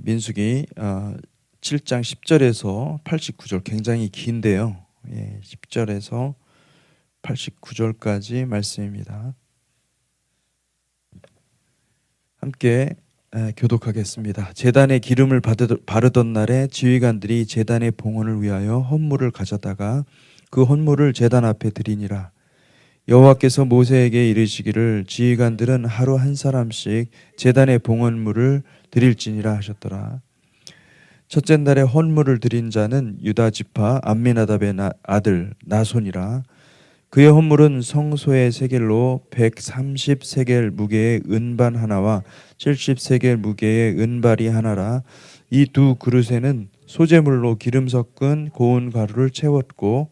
민수기 7장 10절에서 89절 굉장히 긴데요. 10절에서 89절까지 말씀입니다. 함께 교독하겠습니다. 제단에 기름을 바르던 날에 지휘관들이 제단의 봉헌을 위하여 헌물을 가져다가 그 헌물을 제단 앞에 드리니라. 여호와께서 모세에게 이르시기를 지휘관들은 하루 한 사람씩 제단의 봉헌물을 드릴지니라 하셨더라. 첫째 날에 헌물을 드린 자는 유다 지파 암미나답의 아들 나손이라. 그의 헌물은 성소의 세겔로 130세겔 무게의 은반 하나와 70세겔 무게의 은발이 하나라. 이 두 그릇에는 소재물로 기름 섞은 고운 가루를 채웠고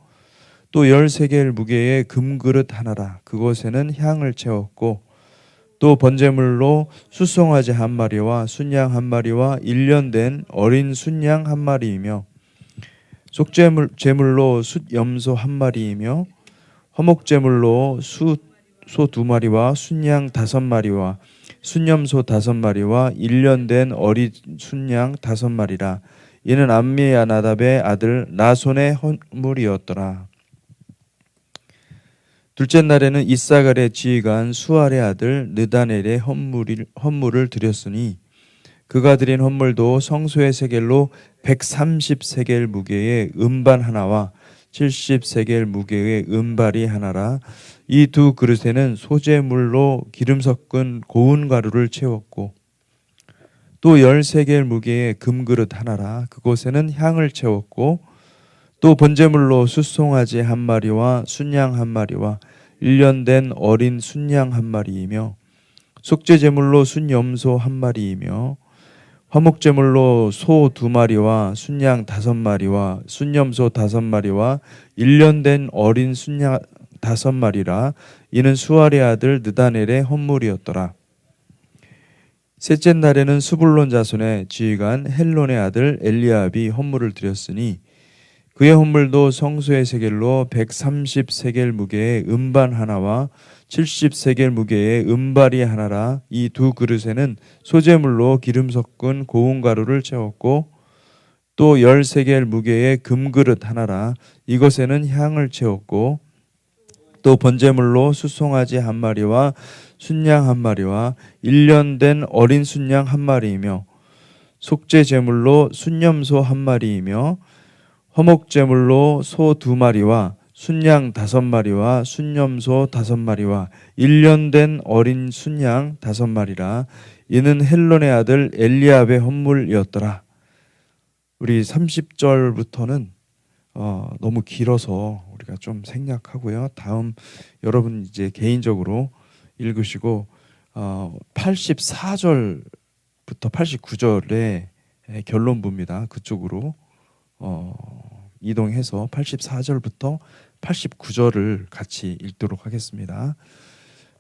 또 10세겔 무게의 금그릇 하나라. 그곳에는 향을 채웠고 또 번제물로 숫송아지 한 마리와 순양 한 마리와 1년 된 어린 순양 한 마리이며 속제물로 숫염소 한 마리이며 화목제물로 소 2마리와 순양 5마리와 순염소 5마리와 1년 된 어린 순양 5마리라. 이는 암미나답의 아들 나손의 헌물이었더라. 둘째 날에는 이사갈의 지휘관 수알의 아들 느다넬의 헌물을 드렸으니 그가 드린 헌물도 성소의 세겔로 130세겔 무게의 은반 하나와 70세겔 무게의 은발이 하나라. 이 두 그릇에는 소재물로 기름 섞은 고운 가루를 채웠고 또 10세겔 무게의 금그릇 하나라. 그곳에는 향을 채웠고 또 번제물로 숫송아지 한 마리와 순양 한 마리와 1년 된 어린 순양 한 마리이며 속죄제물로 순염소 한 마리이며 화목제물로 소 2마리와 순양 5마리와 순염소 5마리와 1년 된 어린 순양 5마리라. 이는 수알의 아들 느다넬의 헌물이었더라. 셋째 날에는 스불론 자손의 지휘관 헬론의 아들 엘리압이 헌물을 드렸으니 그의 헌물도 성소의 세겔로 130세겔 무게의 은반 하나와 70세겔 무게의 은발이 하나라. 이 두 그릇에는 소재물로 기름 섞은 고운 가루를 채웠고 또 10세겔 무게의 금그릇 하나라. 이것에는 향을 채웠고 또 번제물로 숫송아지 한 마리와 순양 한 마리와 1년 된 어린 순양 한 마리이며 속죄제물로 순염소 한 마리이며 화목제물로 소 2마리와 순양 5마리와 순염소 5마리와 1년 된 어린 순양 5마리라. 이는 헬론의 아들 엘리압의 헌물이었더라. 우리 30절부터는 너무 길어서 우리가 좀 생략하고요. 다음 여러분 이제 개인적으로 읽으시고 84절부터 89절의 결론부입니다. 그쪽으로 이동해서 84절부터 89절을 같이 읽도록 하겠습니다.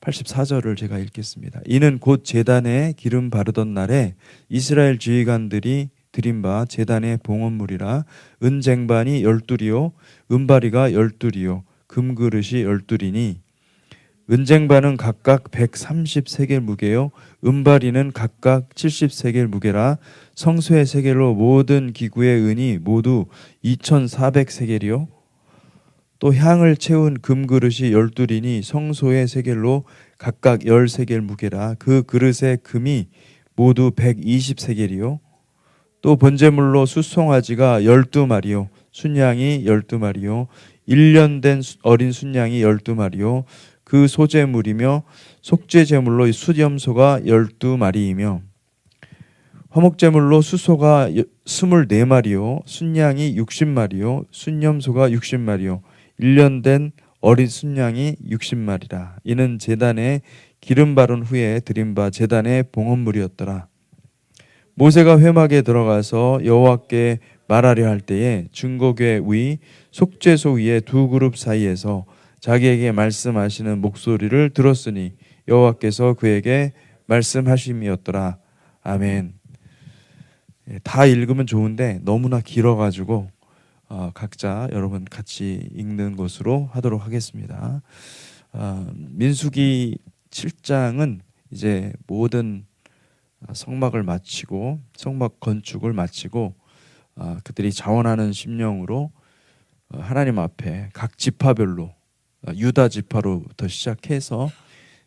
84절을 제가 읽겠습니다. 이는 곧 제단에 기름 바르던 날에 이스라엘 지휘관들이 드린 바 제단의 봉헌물이라. 은쟁반이 12리요 은바리가 12리요 금그릇이 12리니 은쟁반은 각각 130세겔 무게요 은바리는 각각 70세겔 무게라. 성소의 세겔로 모든 기구의 은이 모두 2400세겔이요 또 향을 채운 금그릇이 12리니 성소의 세겔로 각각 10세겔 무게라. 그 그릇의 금이 모두 120세겔이요 또 번제물로 숫송아지가 12마리요 순양이 12마리요 1년 된 어린 순양이 12마리요 그 소재물이며 속죄제물로 숫염소가 12마리이며 화목제물로 숫소가 24마리요 순양이 60마리요 순염소가 60마리요 1년 된 어린 순양이 60마리라. 이는 제단에 기름 바른 후에 드린 바 제단의 봉헌물이었더라. 모세가 회막에 들어가서 여호와께 말하려 할 때에 증거궤 위 속죄소 위에 두 그룹 사이에서 자기에게 말씀하시는 목소리를 들었으니 여호와께서 그에게 말씀하심이었더라. 아멘. 다 읽으면 좋은데 너무나 길어가지고 각자 여러분 같이 읽는 것으로 하도록 하겠습니다. 민수기 7장은 이제 모든 성막을 마치고 성막 건축을 마치고 그들이 자원하는 심령으로 하나님 앞에 각 지파별로 유다 지파로부터 시작해서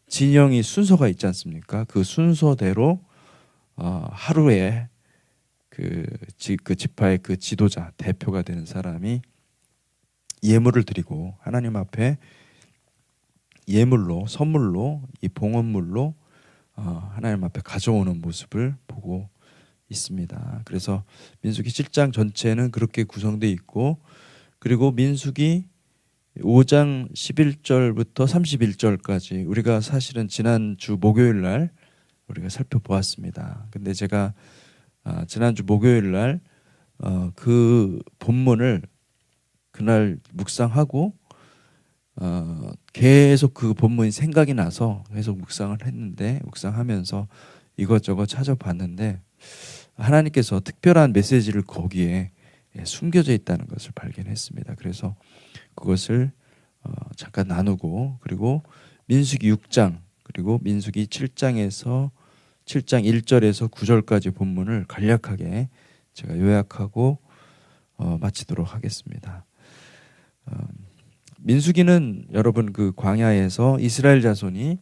진영이 순서가 있지 않습니까? 그 순서대로 하루에 그 지파의 그 지도자 대표가 되는 사람이 예물을 드리고 하나님 앞에 예물로 선물로 이 봉헌물로 하나님 앞에 가져오는 모습을 보고 있습니다. 그래서 민수기 7장 전체는 그렇게 구성되어 있고 그리고 민수기 5장 11절부터 31절까지 우리가 사실은 지난주 목요일 날 우리가 살펴보았습니다. 근데 제가 지난주 목요일 날 그 본문을 그날 묵상하고 계속 그 본문이 생각이 나서 계속 묵상을 했는데 묵상하면서 이것저것 찾아봤는데 하나님께서 특별한 메시지를 거기에 숨겨져 있다는 것을 발견했습니다. 그래서 그것을 잠깐 나누고 그리고 민수기 6장 그리고 민수기 7장에서 7장 1절에서 9절까지 본문을 간략하게 제가 요약하고 마치도록 하겠습니다. 민수기는 여러분 그 광야에서 이스라엘 자손이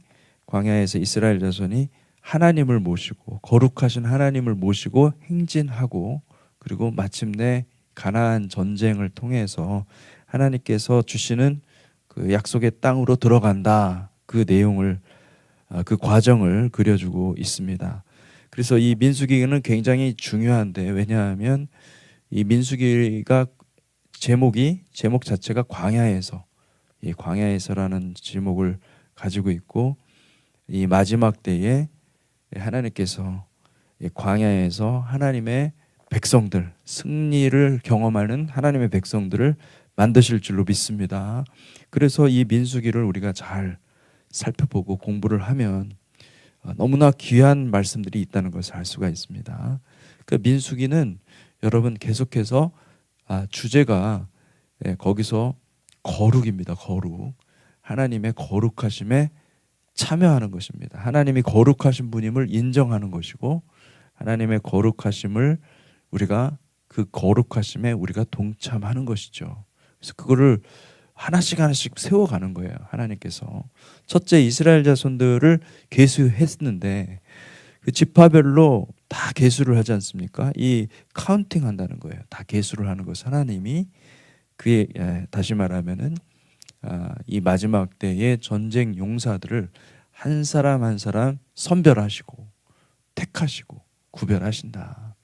하나님을 모시고 거룩하신 하나님을 모시고 행진하고 그리고 마침내 가나안 전쟁을 통해서 하나님께서 주시는 그 약속의 땅으로 들어간다. 그 내용을 그 과정을 그려주고 있습니다. 그래서 이 민수기는 굉장히 중요한데 왜냐하면 이 민수기가 제목 자체가 광야에서 이 광야에서라는 제목을 가지고 있고 이 마지막 때에 하나님께서 광야에서 하나님의 백성들 승리를 경험하는 하나님의 백성들을 만드실 줄로 믿습니다. 그래서 이 민수기를 우리가 잘 살펴보고 공부를 하면 너무나 귀한 말씀들이 있다는 것을 알 수가 있습니다. 그 민수기는 여러분 계속해서 주제가 거기서 거룩입니다. 거룩. 하나님의 거룩하심에 참여하는 것입니다. 하나님이 거룩하신 분임을 인정하는 것이고 하나님의 거룩하심을 우리가 그 거룩하심에 우리가 동참하는 것이죠. 그래서 그거를 하나씩 세워가는 거예요. 하나님께서 첫째 이스라엘 자손들을 계수했는데 그 지파별로 다 계수를 하지 않습니까? 이 카운팅 한다는 거예요. 다 계수를 하는 것을 하나님이 그의 다시 말하면은 이 마지막 때의 전쟁 용사들을 한 사람 한 사람 선별하시고 택하시고 구별하신다.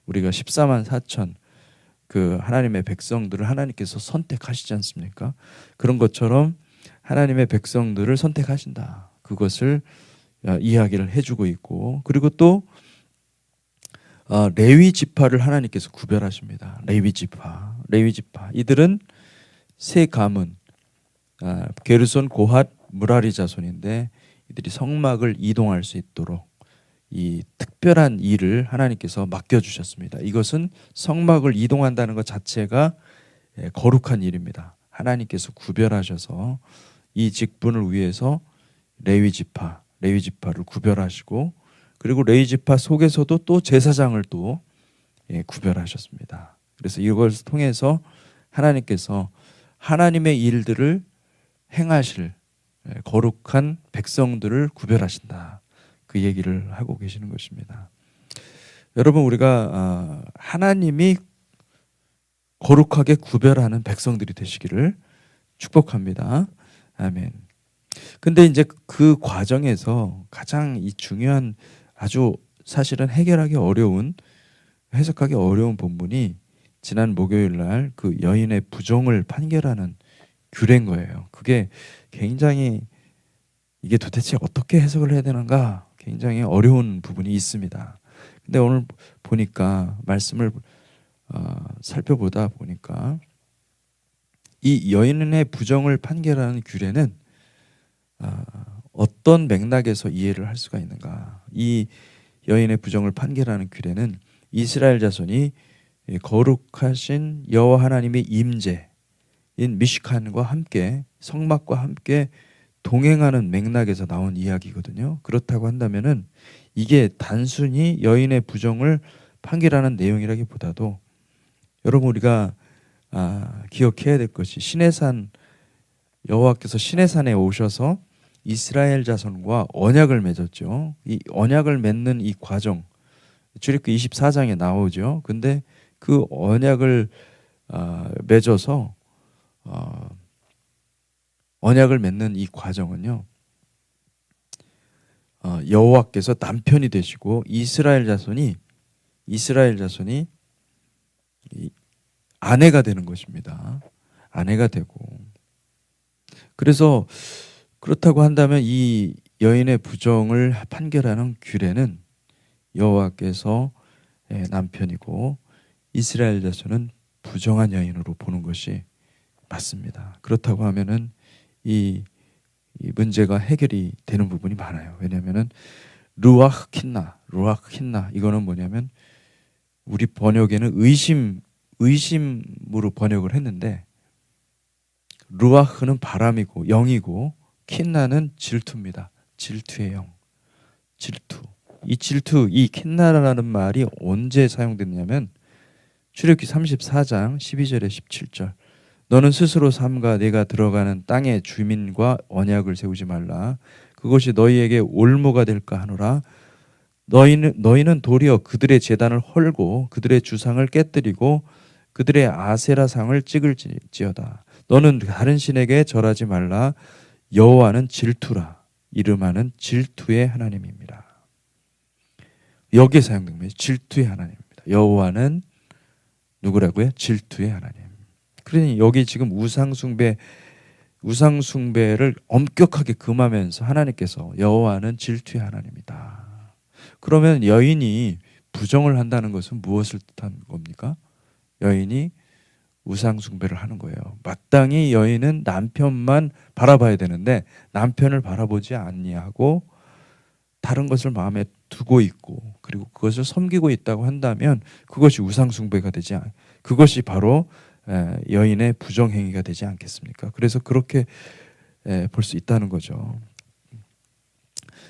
우리가 14만 4천 그 하나님의 백성들을 하나님께서 선택하시지 않습니까? 그런 것처럼 하나님의 백성들을 선택하신다. 그것을 이야기를 해주고 있고 그리고 또 레위 지파를 하나님께서 구별하십니다. 레위 지파 이들은 세 가문 게르손, 고핫, 무라리 자손인데 이들이 성막을 이동할 수 있도록 이 특별한 일을 하나님께서 맡겨주셨습니다. 이것은 성막을 이동한다는 것 자체가 거룩한 일입니다. 하나님께서 구별하셔서 이 직분을 위해서 레위 지파를 구별하시고 그리고 레위 지파 속에서도 또 제사장을 또 구별하셨습니다. 그래서 이것을 통해서 하나님께서 하나님의 일들을 행하실 거룩한 백성들을 구별하신다. 그 얘기를 하고 계시는 것입니다. 여러분 우리가 하나님이 거룩하게 구별하는 백성들이 되시기를 축복합니다. 아멘. 근데 이제 그 과정에서 가장 이 중요한 아주 사실은 해석하기 어려운 본문이 지난 목요일 날 그 여인의 부정을 판결하는 규례인 거예요. 그게 굉장히 이게 도대체 어떻게 해석을 해야 되는가 굉장히 어려운 부분이 있습니다. 근데 오늘 보니까 말씀을 살펴보다 보니까 이 여인의 부정을 판결하는 규례는 어떤 맥락에서 이해를 할 수가 있는가? 이 여인의 부정을 판결하는 규례는 이스라엘 자손이 거룩하신 여호와 하나님의 임재인 미시칸과 함께 성막과 함께 동행하는 맥락에서 나온 이야기거든요. 그렇다고 한다면은 이게 단순히 여인의 부정을 판결하는 내용이라기보다도 여러분 우리가 기억해야 될 것이 시내산 여호와께서 시내산에 오셔서 이스라엘 자손과 언약을 맺었죠. 이 언약을 맺는 이 과정 출애굽기 24장에 나오죠. 근데 그 언약을 맺어서 언약을 맺는 이 과정은요. 여호와께서 남편이 되시고 이스라엘 자손이 아내가 되는 것입니다. 아내가 되고. 그래서 그렇다고 한다면 이 여인의 부정을 판결하는 규례는 여호와께서 남편이고 이스라엘 자손은 부정한 여인으로 보는 것이 맞습니다. 그렇다고 하면은 이 문제가 해결이 되는 부분이 많아요. 왜냐하면은 루아흐 킨나 이거는 뭐냐면 우리 번역에는 의심으로 번역을 했는데 루아흐는 바람이고 영이고 킨나는 질투입니다. 질투의 영. 질투. 이 킨나라는 말이 언제 사용됐냐면 출애굽기 34장 12절에 17절. 너는 스스로 삼가 내가 들어가는 땅의 주민과 언약을 세우지 말라. 그것이 너희에게 올무가 될까 하노라. 너희는 도리어 그들의 제단을 헐고 그들의 주상을 깨뜨리고 그들의 아세라상을 찍을지어다. 너는 다른 신에게 절하지 말라. 여호와는 질투라. 이름하는 질투의 하나님입니다. 여기에 사용된 거예요. 질투의 하나님입니다. 여호와는 누구라고요? 질투의 하나님. 그러니 여기 지금 우상숭배를 엄격하게 금하면서 하나님께서 여호와는 질투의 하나님이다. 그러면 여인이 부정을 한다는 것은 무엇을 뜻한 겁니까? 여인이 우상숭배를 하는 거예요. 마땅히 여인은 남편만 바라봐야 되는데 남편을 바라보지 아니하고 다른 것을 마음에 두고 있고 그리고 그것을 섬기고 있다고 한다면 그것이 우상숭배가 되지 그것이 바로 여인의 부정행위가 되지 않겠습니까? 그래서 그렇게 볼 수 있다는 거죠.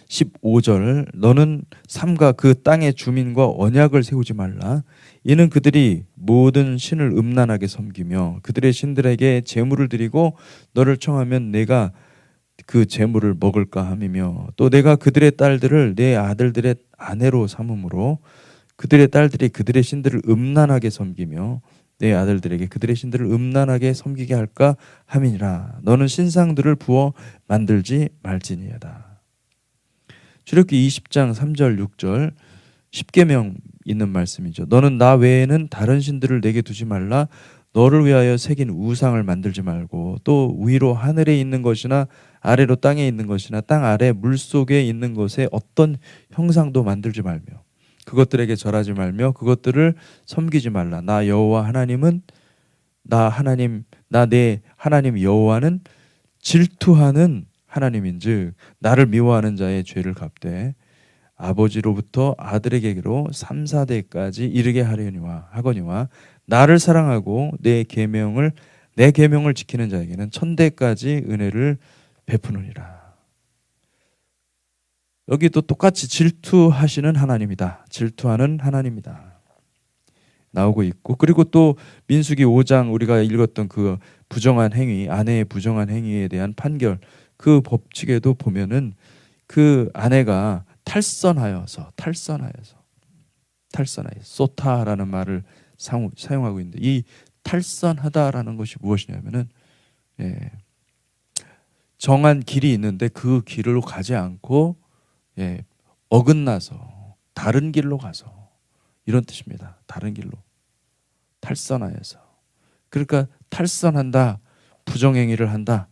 15절 너는 삼가 그 땅의 주민과 언약을 세우지 말라. 이는 그들이 모든 신을 음란하게 섬기며 그들의 신들에게 제물을 드리고 너를 청하면 내가 그 제물을 먹을까 함이며 또 내가 그들의 딸들을 내 아들들의 아내로 삼음으로 그들의 딸들이 그들의 신들을 음란하게 섬기며 내 아들들에게 그들의 신들을 음란하게 섬기게 할까 함이니라. 너는 신상들을 부어 만들지 말지니이다. 출애굽기 20장 3절 6절 10계명 있는 말씀이죠. 너는 나 외에는 다른 신들을 내게 두지 말라. 너를 위하여 새긴 우상을 만들지 말고 또 위로 하늘에 있는 것이나 아래로 땅에 있는 것이나 땅 아래 물속에 있는 것에 어떤 형상도 만들지 말며 그것들에게 절하지 말며 그것들을 섬기지 말라. 나 여호와 하나님은 나 내 하나님 여호와는 질투하는 하나님인즉 나를 미워하는 자의 죄를 갚되 아버지로부터 아들에게로 3, 4대까지 이르게 하거니와 나를 사랑하고 내 계명을 지키는 자에게는 1000대까지 은혜를 베푸느니라. 여기도 똑같이 질투하시는 하나님이다. 질투하는 하나님이다. 나오고 있고 그리고 또 민수기 5장 우리가 읽었던 그 부정한 행위, 아내의 부정한 행위에 대한 판결 그 법칙에도 보면은 그 아내가 탈선하여서 소타라는 말을 사용하고 있는데 이 탈선하다라는 것이 무엇이냐면은 정한 길이 있는데 그 길로 가지 않고 어긋나서 다른 길로 가서 이런 뜻입니다. 다른 길로 탈선하여서 그러니까 탈선한다, 부정행위를 한다.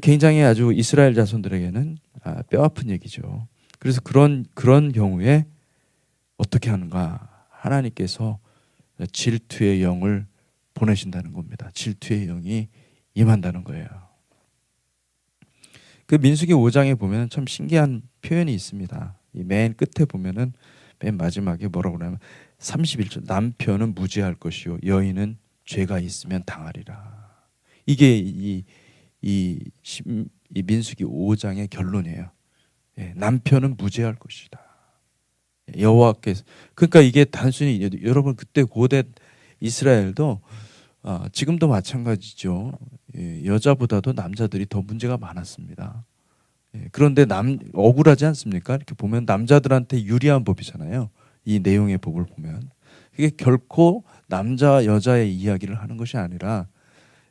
굉장히 아주 이스라엘 자손들에게는 뼈아픈 얘기죠. 그래서 그런 경우에 어떻게 하는가? 하나님께서 질투의 영을 보내신다는 겁니다. 질투의 영이 임한다는 거예요. 그 민수기 5장에 보면 참 신기한 표현이 있습니다. 이 맨 끝에 보면은 맨 마지막에 뭐라고 그러냐면 31절 남편은 무죄할 것이요 여인은 죄가 있으면 당하리라. 이게 이 민수기 5장의 결론이에요. 남편은 무죄할 것이다. 여호와께서. 그러니까 이게 단순히 여러분 그때 고대 이스라엘도 지금도 마찬가지죠. 여자보다도 남자들이 더 문제가 많았습니다. 그런데 억울하지 않습니까? 이렇게 보면 남자들한테 유리한 법이잖아요. 이 내용의 법을 보면 이게 결코 남자 여자의 이야기를 하는 것이 아니라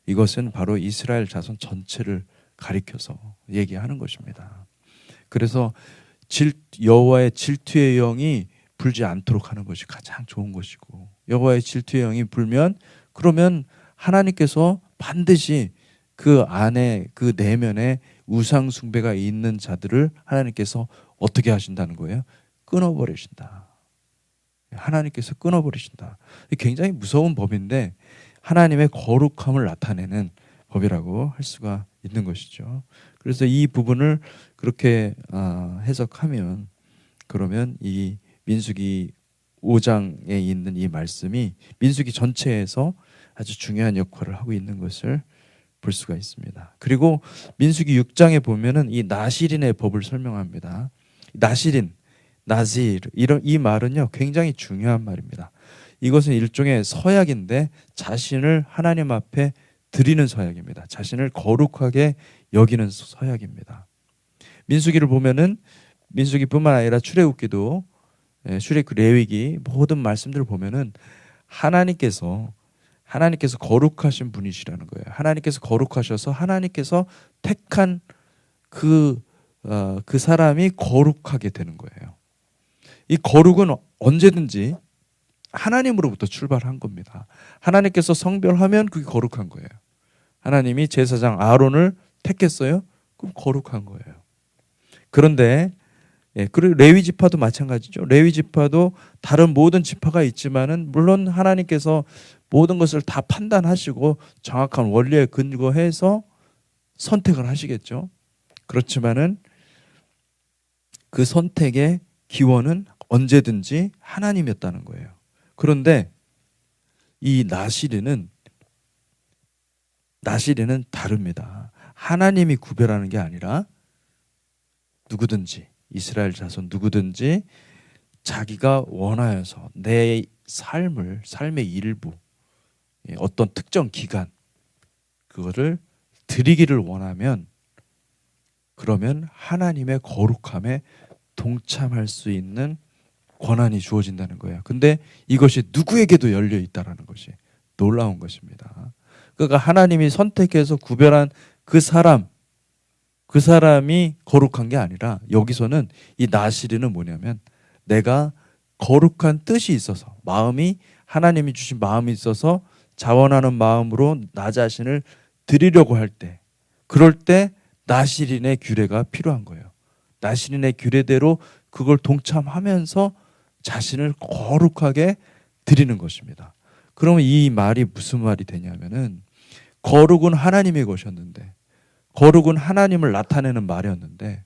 이것은 바로 이스라엘 자손 전체를 가리켜서 얘기하는 것입니다. 그래서 여호와의 질투의 영이 불지 않도록 하는 것이 가장 좋은 것이고, 여호와의 질투의 영이 불면 그러면 하나님께서 반드시 그 안에 그 내면에 우상 숭배가 있는 자들을 하나님께서 어떻게 하신다는 거예요? 끊어버리신다. 하나님께서 끊어버리신다. 굉장히 무서운 법인데 하나님의 거룩함을 나타내는 법이라고 할 수가 있는 것이죠. 그래서 이 부분을 그렇게 해석하면, 그러면 이 민수기 5장에 있는 이 말씀이 민수기 전체에서 아주 중요한 역할을 하고 있는 것을 볼 수가 있습니다. 그리고 민수기 6장에 보면은 이 나실인의 법을 설명합니다. 나실인, 나질, 이 말은요 굉장히 중요한 말입니다. 이것은 일종의 서약인데 자신을 하나님 앞에 드리는 서약입니다. 자신을 거룩하게 여기는 서약입니다. 민수기를 보면은 민수기뿐만 아니라 출애굽기도, 출애굽 레위기 모든 말씀들을 보면은 하나님께서 거룩하신 분이시라는 거예요. 하나님께서 거룩하셔서 하나님께서 택한 그 사람이 거룩하게 되는 거예요. 이 거룩은 언제든지 하나님으로부터 출발한 겁니다. 하나님께서 성별하면 그게 거룩한 거예요. 하나님이 제사장 아론을 택했어요. 그럼 거룩한 거예요. 그런데 그리고 레위 지파도 마찬가지죠. 레위 지파도 다른 모든 지파가 있지만은 물론 하나님께서 모든 것을 다 판단하시고 정확한 원리에 근거해서 선택을 하시겠죠. 그렇지만은 그 선택의 기원은 언제든지 하나님이었다는 거예요. 그런데 이 나실인은 다릅니다. 하나님이 구별하는 게 아니라 누구든지, 이스라엘 자손 누구든지 자기가 원하여서 내 삶의 일부, 어떤 특정 기간 그거를 드리기를 원하면, 그러면 하나님의 거룩함에 동참할 수 있는 권한이 주어진다는 거예요. 근데 이것이 누구에게도 열려 있다라는 것이 놀라운 것입니다. 그러니까 하나님이 선택해서 구별한 그 사람이 거룩한 게 아니라, 여기서는 이 나실이는 뭐냐면 내가 거룩한 뜻이 있어서, 마음이 하나님이 주신 마음이 있어서 자원하는 마음으로 나 자신을 드리려고 할 때, 그럴 때 나실인의 규례가 필요한 거예요. 나실인의 규례대로 그걸 동참하면서 자신을 거룩하게 드리는 것입니다. 그러면 이 말이 무슨 말이 되냐면은, 거룩은 하나님의 것이었는데, 거룩은 하나님을 나타내는 말이었는데,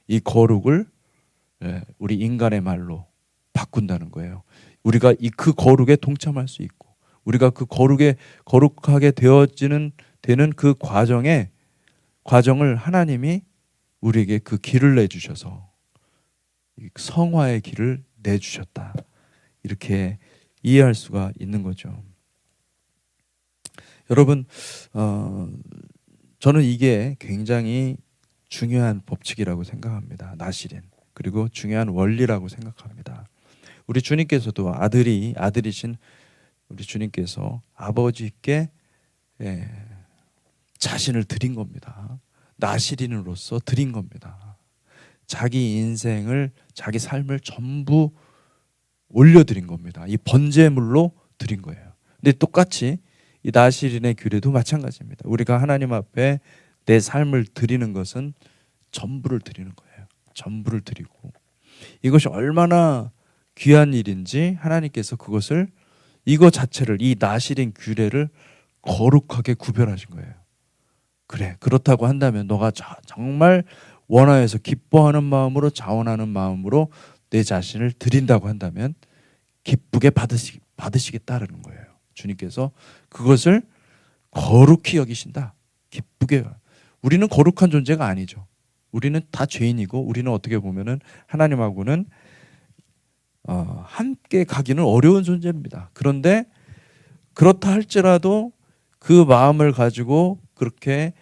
이 거룩을 우리 인간의 말로 바꾼다는 거예요. 우리가 그 거룩에 동참할 수 있고, 우리가 그 거룩하게 되는 그 과정을 하나님이 우리에게 그 길을 내주셔서 성화의 길을 내주셨다. 이렇게 이해할 수가 있는 거죠. 여러분, 저는 이게 굉장히 중요한 법칙이라고 생각합니다. 나실인. 그리고 중요한 원리라고 생각합니다. 우리 주님께서도 아들이신 우리 주님께서 아버지께 자신을 드린 겁니다. 나실인으로서 드린 겁니다. 자기 인생을, 자기 삶을 전부 올려드린 겁니다. 이 번제물로 드린 거예요. 근데 똑같이 이 나실인의 규례도 마찬가지입니다. 우리가 하나님 앞에 내 삶을 드리는 것은 전부를 드리는 거예요. 전부를 드리고, 이것이 얼마나 귀한 일인지 하나님께서 이거 자체를, 이 나실인 규례를 거룩하게 구별하신 거예요. 그래, 그렇다고 한다면 너가 정말 원하여서 기뻐하는 마음으로, 자원하는 마음으로 내 자신을 드린다고 한다면 기쁘게 받으시겠다라는 거예요. 주님께서 그것을 거룩히 여기신다. 기쁘게. 우리는 거룩한 존재가 아니죠. 우리는 다 죄인이고 우리는 어떻게 보면은 하나님하고는 함께 가기는 어려운 존재입니다. 그런데 그렇다 할지라도 그 마음을 가지고 그렇게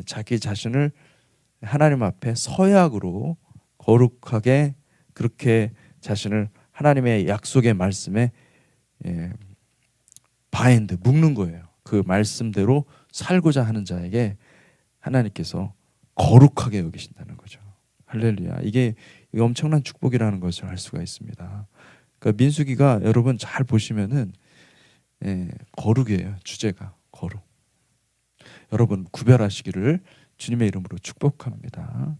자기 자신을 하나님 앞에 서약으로 거룩하게 그렇게 자신을 하나님의 약속의 말씀에 바인드 묶는 거예요. 그 말씀대로 살고자 하는 자에게 하나님께서 거룩하게 여기신다는 거죠. 할렐루야. 이게 엄청난 축복이라는 것을 알 수가 있습니다. 그러니까 민수기가 여러분 잘 보시면은 거룩이에요. 주제가 거룩. 여러분 구별하시기를 주님의 이름으로 축복합니다.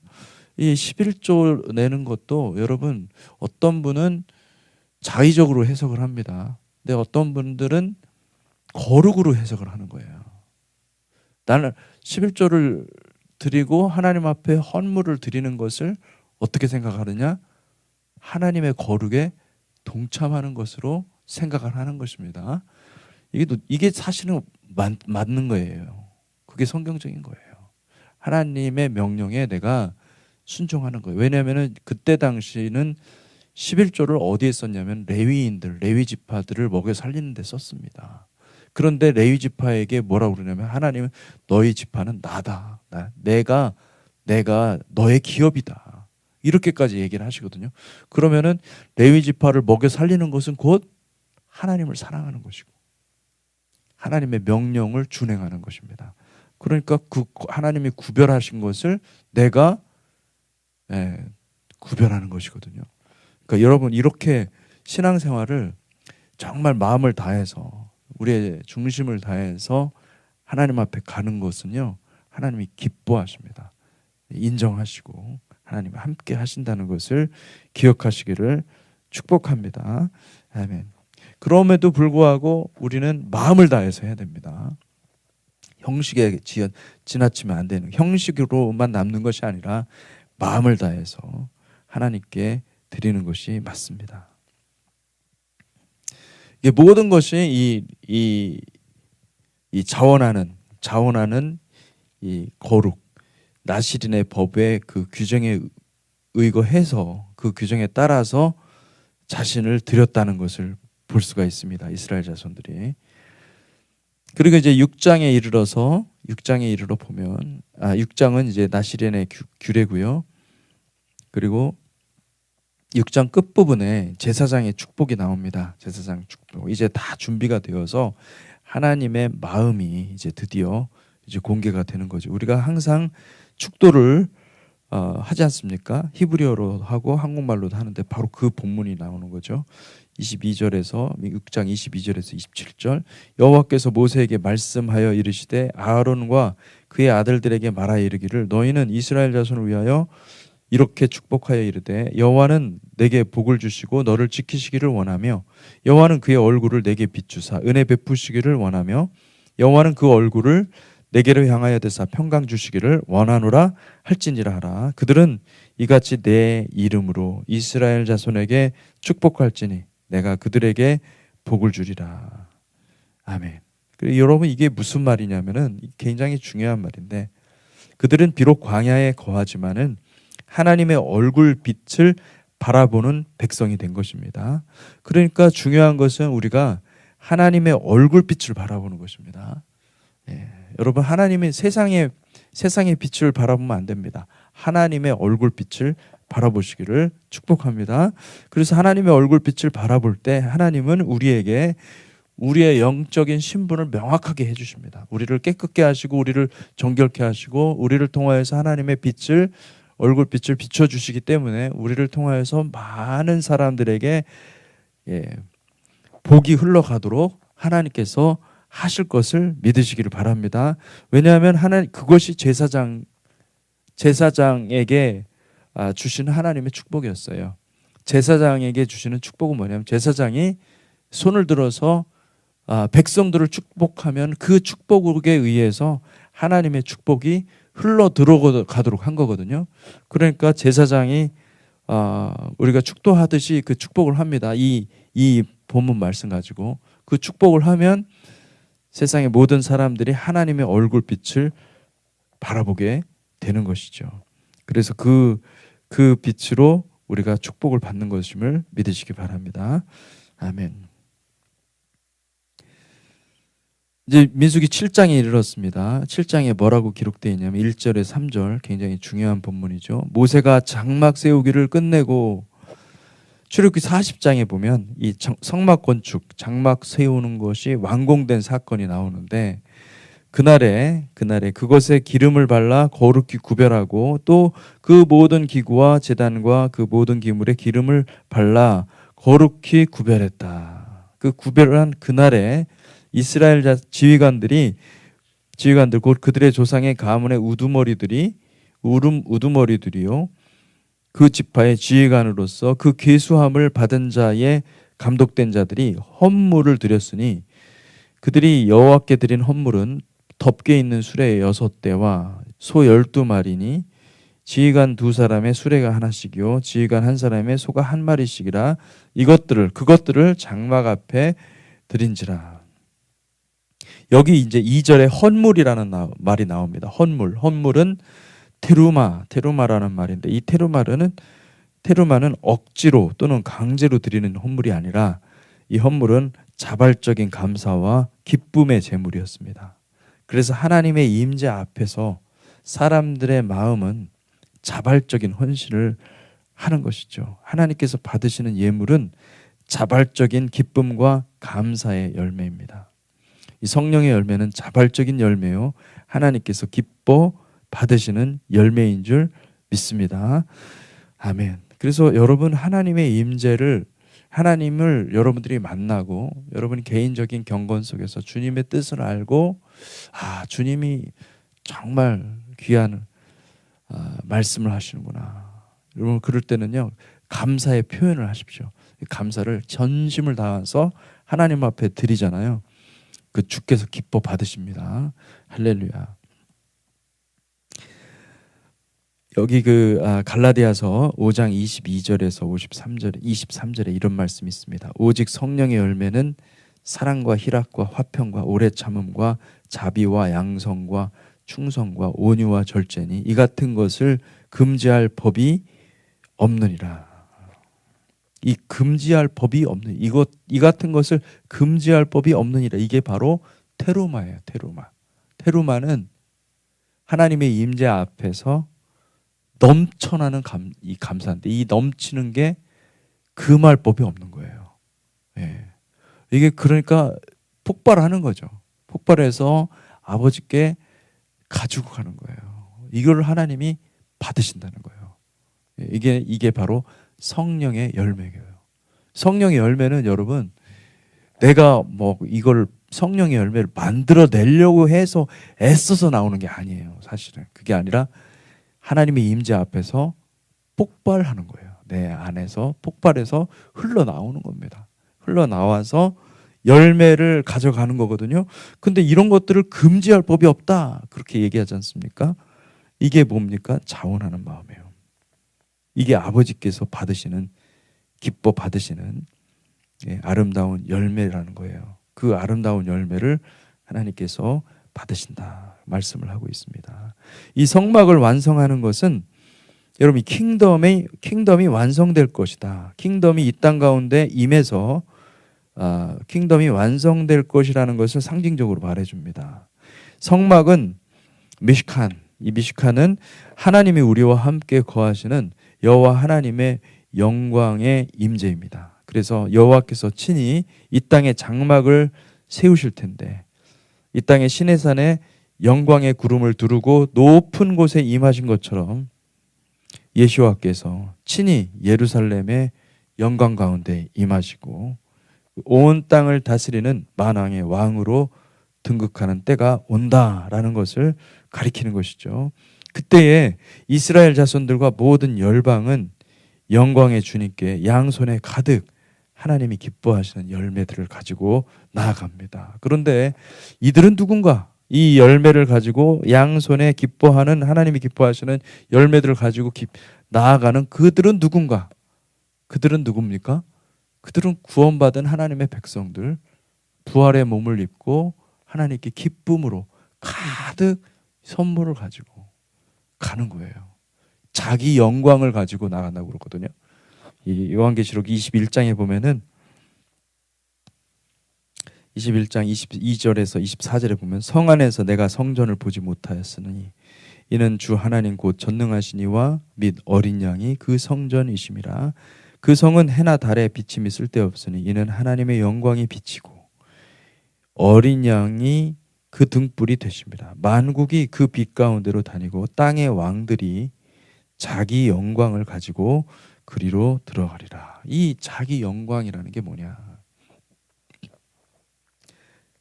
이 11조 내는 것도 여러분 어떤 분은 자의적으로 해석을 합니다. 근데 어떤 분들은 거룩으로 해석을 하는 거예요. 나는 11조를 드리고 하나님 앞에 헌물을 드리는 것을 어떻게 생각하느냐? 하나님의 거룩에 동참하는 것으로 생각을 하는 것입니다. 이게 사실은 맞는 거예요. 그게 성경적인 거예요. 하나님의 명령에 내가 순종하는 거예요. 왜냐하면 그때 당시는 11조를 어디에 썼냐면 레위인들, 레위 지파들을 먹여 살리는 데 썼습니다. 그런데 레위 지파에게 뭐라고 그러냐면 하나님은 너희 지파는 나다. 내가 너의 기업이다. 이렇게까지 얘기를 하시거든요. 그러면은 레위 지파를 먹여 살리는 것은 곧 하나님을 사랑하는 것이고 하나님의 명령을 준행하는 것입니다. 그러니까 그 하나님이 구별하신 것을 내가 구별하는 것이거든요. 그러니까 여러분 이렇게 신앙생활을 정말 마음을 다해서 우리의 중심을 다해서 하나님 앞에 가는 것은요. 하나님이 기뻐하십니다. 인정하시고 하나님이 함께 하신다는 것을 기억하시기를 축복합니다. 아멘. 그럼에도 불구하고 우리는 마음을 다해서 해야 됩니다. 형식에 지나치면 안 되는 형식으로만 남는 것이 아니라 마음을 다해서 하나님께 드리는 것이 맞습니다. 이게 모든 것이 이 자원하는 이 거룩 나시린의 법의 그 규정에 의거해서 그 규정에 따라서 자신을 드렸다는 것을 볼 수가 있습니다. 이스라엘 자손들이. 그리고 이제 6장에 이르러 보면 6장은 이제 나시린의 규례고요. 그리고 6장 끝부분에 제사장의 축복이 나옵니다. 제사장 축복. 이제 다 준비가 되어서 하나님의 마음이 이제 드디어 이제 공개가 되는 거죠. 우리가 항상 축도를 하지 않습니까? 히브리어로 하고 한국말로도 하는데 바로 그 본문이 나오는 거죠. 22절에서 6장 22절에서 27절 여호와께서 모세에게 말씀하여 이르시되 아론과 그의 아들들에게 말하여 이르기를 너희는 이스라엘 자손을 위하여 이렇게 축복하여 이르되 여호와는 내게 복을 주시고 너를 지키시기를 원하며 여호와는 그의 얼굴을 내게 비추사 은혜 베푸시기를 원하며 여호와는 그 얼굴을 내게로 향하여 대사 평강 주시기를 원하노라 할지니라 하라. 그들은 이같이 내 이름으로 이스라엘 자손에게 축복할지니 내가 그들에게 복을 주리라. 아멘. 그리고 여러분 이게 무슨 말이냐면은 굉장히 중요한 말인데 그들은 비록 광야에 거하지만은 하나님의 얼굴 빛을 바라보는 백성이 된 것입니다. 그러니까 중요한 것은 우리가 하나님의 얼굴 빛을 바라보는 것입니다. 여러분 하나님이 세상의 빛을 바라보면 안 됩니다. 하나님의 얼굴 빛을 바라보시기를 축복합니다. 그래서 하나님의 얼굴 빛을 바라볼 때 하나님은 우리에게 우리의 영적인 신분을 명확하게 해주십니다. 우리를 깨끗게 하시고 우리를 정결케 하시고 우리를 통하여서 하나님의 빛을 얼굴빛을 비춰주시기 때문에 우리를 통하여서 많은 사람들에게 복이 흘러가도록 하나님께서 하실 것을 믿으시기를 바랍니다. 왜냐하면 그것이 제사장에게 주시는 하나님의 축복이었어요. 제사장에게 주시는 축복은 뭐냐면 제사장이 손을 들어서 백성들을 축복하면 그 축복에 의해서 하나님의 축복이 흘러 들어가도록 한 거거든요. 그러니까 제사장이 우리가 축도하듯이 그 축복을 합니다. 이 본문 말씀 가지고 그 축복을 하면 세상의 모든 사람들이 하나님의 얼굴빛을 바라보게 되는 것이죠. 그래서 그 빛으로 우리가 축복을 받는 것임을 믿으시기 바랍니다. 아멘. 이제 민수기 7장에 이르렀습니다. 7장에 뭐라고 기록되어 있냐면 1절에 3절 굉장히 중요한 본문이죠. 모세가 장막 세우기를 끝내고 출애굽기 40장에 보면 이 성막 건축, 장막 세우는 것이 완공된 사건이 나오는데 그날에 그것에 기름을 발라 거룩히 구별하고 또 그 모든 기구와 제단과 그 모든 기물에 기름을 발라 거룩히 구별했다. 그 구별한 그날에 이스라엘 지휘관들 곧 그들의 조상의 가문의 우두머리들이요 그 지파의 지휘관으로서 그 계수함을 받은 자의 감독된 자들이 헌물을 드렸으니 그들이 여호와께 드린 헌물은 덮개 있는 수레 6대와 소 12마리니 지휘관 2사람의 수레가 하나씩이요 지휘관 1사람의 소가 1마리씩이라 그것들을 장막 앞에 드린지라. 여기 이제 2절에 헌물이라는 말이 나옵니다. 헌물은 테루마라는 말인데 이 테루마는 억지로 또는 강제로 드리는 헌물이 아니라 이 헌물은 자발적인 감사와 기쁨의 제물이었습니다. 그래서 하나님의 임재 앞에서 사람들의 마음은 자발적인 헌신을 하는 것이죠. 하나님께서 받으시는 예물은 자발적인 기쁨과 감사의 열매입니다. 이 성령의 열매는 자발적인 열매요. 하나님께서 기뻐 받으시는 열매인 줄 믿습니다. 아멘. 그래서 여러분 하나님을 여러분들이 만나고 여러분 개인적인 경건 속에서 주님의 뜻을 알고 주님이 정말 귀한 말씀을 하시는구나. 여러분 그럴 때는요 감사의 표현을 하십시오. 감사를 전심을 다해서 하나님 앞에 드리잖아요. 그 주께서 기뻐 받으십니다. 할렐루야. 여기 갈라디아서 5장 22절에서 23절에 이런 말씀이 있습니다. 오직 성령의 열매는 사랑과 희락과 화평과 오래 참음과 자비와 양성과 충성과 온유와 절제니 이 같은 것을 금지할 법이 없느니라. 이 금지할 법이 없는 이 같은 것을 금지할 법이 없느니라. 이게 바로 테루마예요. 테루마는 하나님의 임재 앞에서 넘쳐나는 이 감사인데 이 넘치는 게 금할 법이 없는 거예요. 예. 이게 그러니까 폭발하는 거죠. 폭발해서 아버지께 가지고 가는 거예요. 이걸 하나님이 받으신다는 거예요. 예. 이게 바로 성령의 열매예요. 성령의 열매는 여러분 내가 이걸 성령의 열매를 만들어내려고 해서 애써서 나오는 게 아니에요. 사실은 그게 아니라 하나님의 임재 앞에서 폭발하는 거예요. 내 안에서 폭발해서 흘러나오는 겁니다. 흘러나와서 열매를 가져가는 거거든요. 근데 이런 것들을 금지할 법이 없다. 그렇게 얘기하지 않습니까? 이게 뭡니까? 자원하는 마음이에요. 이게 아버지께서 기뻐 받으시는 아름다운 열매라는 거예요. 그 아름다운 열매를 하나님께서 받으신다 말씀을 하고 있습니다. 이 성막을 완성하는 것은 여러분 킹덤이 완성될 것이다. 킹덤이 이 땅 가운데 임해서 킹덤이 완성될 것이라는 것을 상징적으로 말해줍니다. 성막은 이 미시칸은 하나님이 우리와 함께 거하시는 여호와 하나님의 영광의 임재입니다. 그래서 여호와께서 친히 이 땅에 장막을 세우실 텐데 이 땅의 시내산에 영광의 구름을 두르고 높은 곳에 임하신 것처럼 예수와께서 친히 예루살렘의 영광 가운데 임하시고 온 땅을 다스리는 만왕의 왕으로 등극하는 때가 온다라는 것을 가리키는 것이죠. 그때에 이스라엘 자손들과 모든 열방은 영광의 주님께 양손에 가득 하나님이 기뻐하시는 열매들을 가지고 나아갑니다. 그런데 이들은 누군가? 이 열매를 가지고 양손에 기뻐하는 하나님이 기뻐하시는 열매들을 가지고 나아가는 그들은 누군가? 그들은 누굽니까? 그들은 구원받은 하나님의 백성들, 부활의 몸을 입고 하나님께 기쁨으로 가득 선물을 가지고 가는 거예요. 자기 영광을 가지고 나간다고 그러거든요. 이 요한계시록 21장에 보면은 21장 22절에서 24절에 보면 성 안에서 내가 성전을 보지 못하였으니 이는 주 하나님 곧 전능하신 이와 및 어린 양이 그 성전이심이라. 그 성은 해나 달에 비침이 쓸데없으니 이는 하나님의 영광이 비치고 어린 양이 그 등불이 되십니다. 만국이 그 빛 가운데로 다니고 땅의 왕들이 자기 영광을 가지고 그리로 들어가리라. 이 자기 영광이라는 게 뭐냐?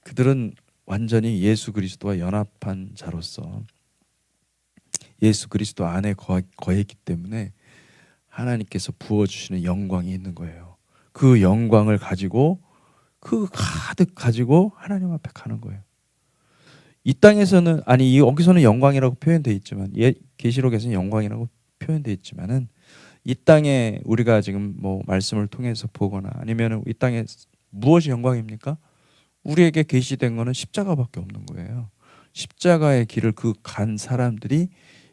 그들은 완전히 예수 그리스도와 연합한 자로서 예수 그리스도 안에 거했기 때문에 하나님께서 부어주시는 영광이 있는 거예요. 그 영광을 가지고 그 가득 가지고 하나님 앞에 가는 거예요. 이 땅에서는 아니 여기서는 영광이라고 표현되어 있지만 계시록에서는 영광이라고 표현되어 있지만은 이 땅에 우리가 지금 뭐 말씀을 통해서 보거나 아니면 이 땅에 무엇이 영광입니까? 우리에게 계시된 거는 십자가밖에 없는 거예요. 십자가의 길을 그 간 사람들이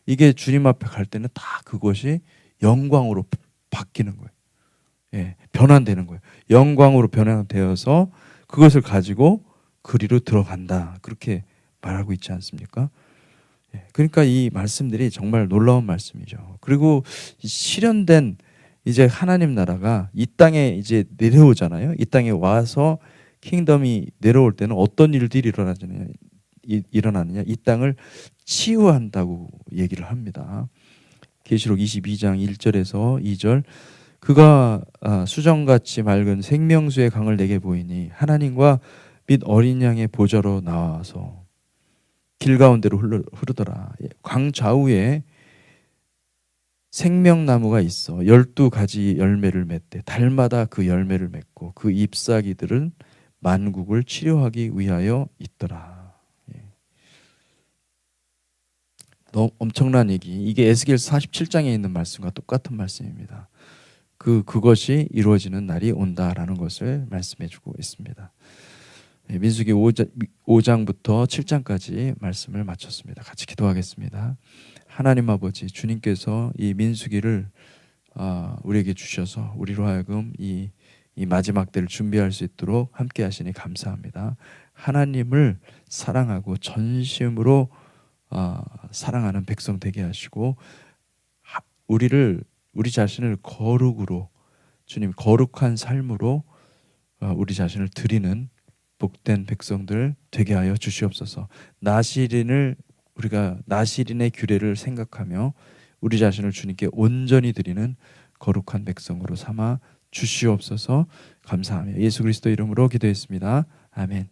이게 주님 앞에 갈 때는 다 그것이 영광으로 바뀌는 거예요. 예, 변환되는 거예요. 영광으로 변환되어서 그것을 가지고 그리로 들어간다. 그렇게 말하고 있지 않습니까? 예, 그러니까 이 말씀들이 정말 놀라운 말씀이죠. 그리고 실현된 이제 하나님 나라가 이 땅에 이제 내려오잖아요. 이 땅에 와서 킹덤이 내려올 때는 어떤 일들이 일어나느냐? 이 땅을 치유한다고 얘기를 합니다. 계시록 22장 1절에서 2절 그가 수정같이 맑은 생명수의 강을 내게 보이니 하나님과 및 어린 양의 보좌로 나와서 길 가운데로 흐르더라. 강 좌우에 생명나무가 있어 12가지 열매를 맺되 달마다 그 열매를 맺고 그 잎사귀들은 만국을 치료하기 위하여 있더라. 너무 엄청난 얘기. 이게 에스겔서 47장에 있는 말씀과 똑같은 말씀입니다. 그것이 이루어지는 날이 온다라는 것을 말씀해주고 있습니다. 민수기 5장부터 7장까지 말씀을 마쳤습니다. 같이 기도하겠습니다. 하나님 아버지, 주님께서 이 민수기를 우리에게 주셔서 우리로 하여금 이 마지막 때를 준비할 수 있도록 함께 하시니 감사합니다. 하나님을 사랑하고 전심으로 사랑하는 백성 되게 하시고 우리 자신을 거룩으로 주님 거룩한 삶으로 우리 자신을 드리는 복된 백성들 되게 하여 주시옵소서. 우리가 나시린의 규례를 생각하며 우리 자신을 주님께 온전히 드리는 거룩한 백성으로 삼아 주시옵소서. 감사하며 예수 그리스도 이름으로 기도했습니다. 아멘.